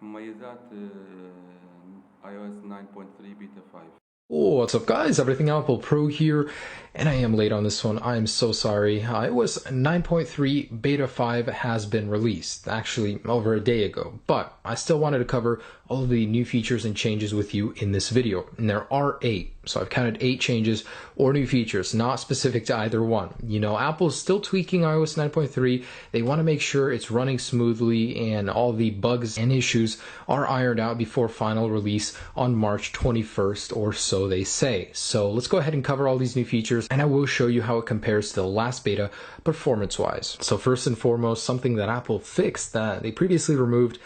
مميزات iOS 9.3 بيتا 5. What's up guys, Everything Apple Pro here, and I am late on this one. I am so sorry. iOS 9.3 Beta 5 has been released, actually over a day ago, but I still wanted to cover all of the new features and changes with you in this video, and there are 8. So I've counted 8 changes or new features, not specific to either one. You know, Apple's still tweaking iOS 9.3. They want to make sure it's running smoothly and all the bugs and issues are ironed out before final release on March 21st or so they say. So let's go ahead and cover all these new features, and I will show you how it compares to the last beta performance-wise. So first and foremost, something that Apple fixed that they previously removed.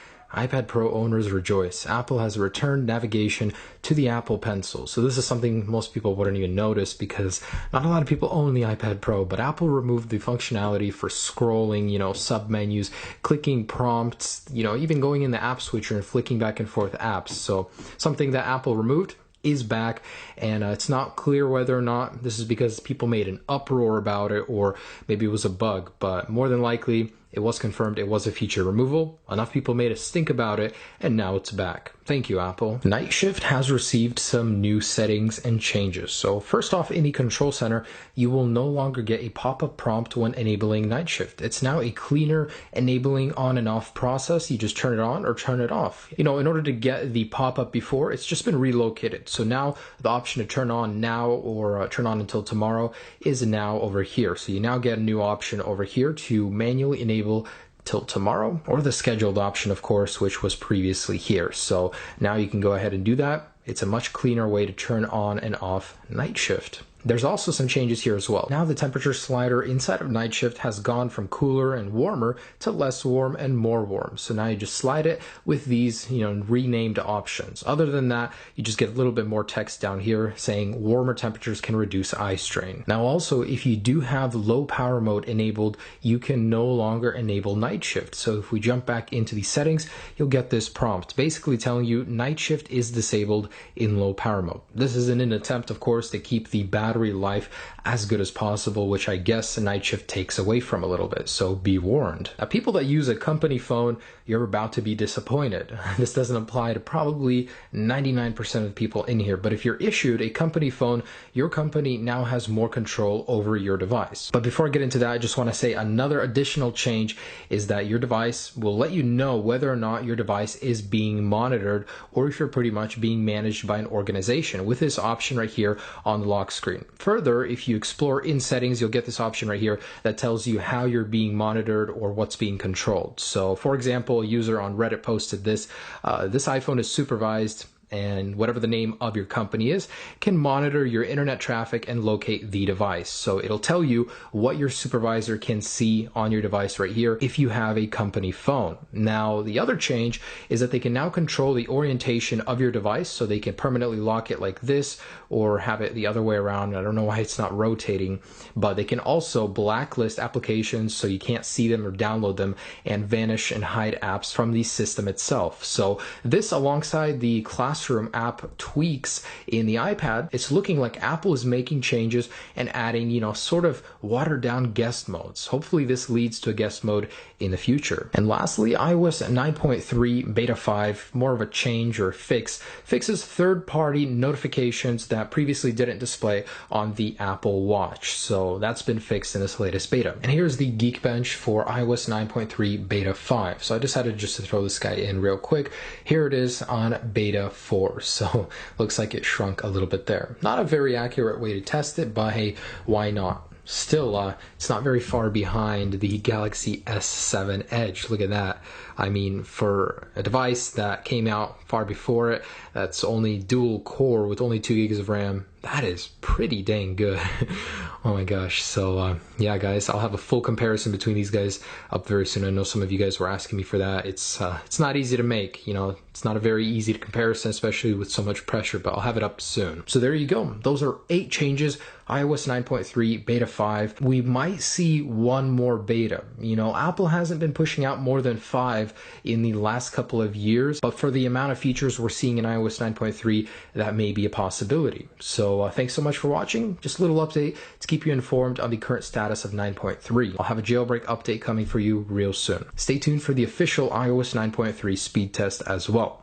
iPad Pro owners rejoice. Apple has returned navigation to the Apple Pencil. So this is something most people wouldn't even notice because not a lot of people own the iPad Pro, but Apple removed the functionality for scrolling, you know, submenus, clicking prompts, you know, even going in the app switcher and flicking back and forth apps. So something that Apple removed is back, and it's not clear whether or not this is because people made an uproar about it or maybe it was a bug, but more than likely it was confirmed it was a feature removal. Enough people made a stink about it, and now it's back. Thank you, Apple. Night Shift has received some new settings and changes. So first off, in the control center, you will no longer get a pop-up prompt when enabling Night Shift. It's now a cleaner enabling on and off process. You just turn it on or turn it off. You know, in order to get the pop-up before, it's just been relocated. So now the option to turn on now or turn on until tomorrow is now over here. So you now get a new option over here to manually enable till tomorrow, or the scheduled option, of course, which was previously here. So now you can go ahead and do that. It's a much cleaner way to turn on and off Night Shift. There's also some changes here as well. Now the temperature slider inside of Night Shift has gone from cooler and warmer to less warm and more warm. So now you just slide it with these, you know, renamed options. Other than that, you just get a little bit more text down here saying warmer temperatures can reduce eye strain. Now also, if you do have low power mode enabled, you can no longer enable Night Shift. So if we jump back into the settings, you'll get this prompt basically telling you Night Shift is disabled in low power mode. This is in an attempt, of course, to keep the battery life as good as possible, which I guess Night Shift takes away from a little bit, so be warned. Now, people that use a company phone, you're about to be disappointed. This doesn't apply to probably 99% of the people in here, but if you're issued a company phone, your company now has more control over your device. But before I get into that, I just want to say another additional change is that your device will let you know whether or not your device is being monitored or if you're pretty much being managed by an organization with this option right here on the lock screen. Further, if you explore in settings, you'll get this option right here that tells you how you're being monitored or what's being controlled. So for example, a user on Reddit posted this, this iPhone is supervised, and whatever the name of your company is can monitor your internet traffic and locate the device. So it'll tell you what your supervisor can see on your device right here if you have a company phone. Now, the other change is that they can now control the orientation of your device, so they can permanently lock it like this or have it the other way around. I don't know why it's not rotating, but they can also blacklist applications so you can't see them or download them, and vanish and hide apps from the system itself. So this, alongside the Classroom app tweaks in the iPad, it's looking like Apple is making changes and adding, you know, sort of watered down guest modes. Hopefully this leads to a guest mode in the future. And lastly, iOS 9.3 Beta 5, more of a change or fixes third-party notifications that previously didn't display on the Apple Watch. So that's been fixed in this latest beta. And here's the Geekbench for iOS 9.3 Beta 5. So I decided just to throw this guy in real quick. Here it is on Beta 4. So looks like it shrunk a little bit there. Not a very accurate way to test it, but hey, why not? Still, it's not very far behind the Galaxy S7 Edge. Look at that. I mean, for a device that came out far before it, that's only dual core with only 2 gigs of RAM, that is pretty dang good. Oh my gosh. So yeah, guys, I'll have a full comparison between these guys up very soon. I know some of you guys were asking me for that. It's not easy to make, you know, it's not a very easy comparison, especially with so much pressure, but I'll have it up soon. So there you go. Those are 8 changes. iOS 9.3 Beta 5. We might see one more beta. You know, Apple hasn't been pushing out more than 5 5 in the last couple of years, but for the amount of features we're seeing in iOS 9.3, that may be a possibility. So thanks so much for watching. Just a little update to keep you informed on the current status of 9.3. I'll have a jailbreak update coming for you real soon. Stay tuned for the official iOS 9.3 speed test as well.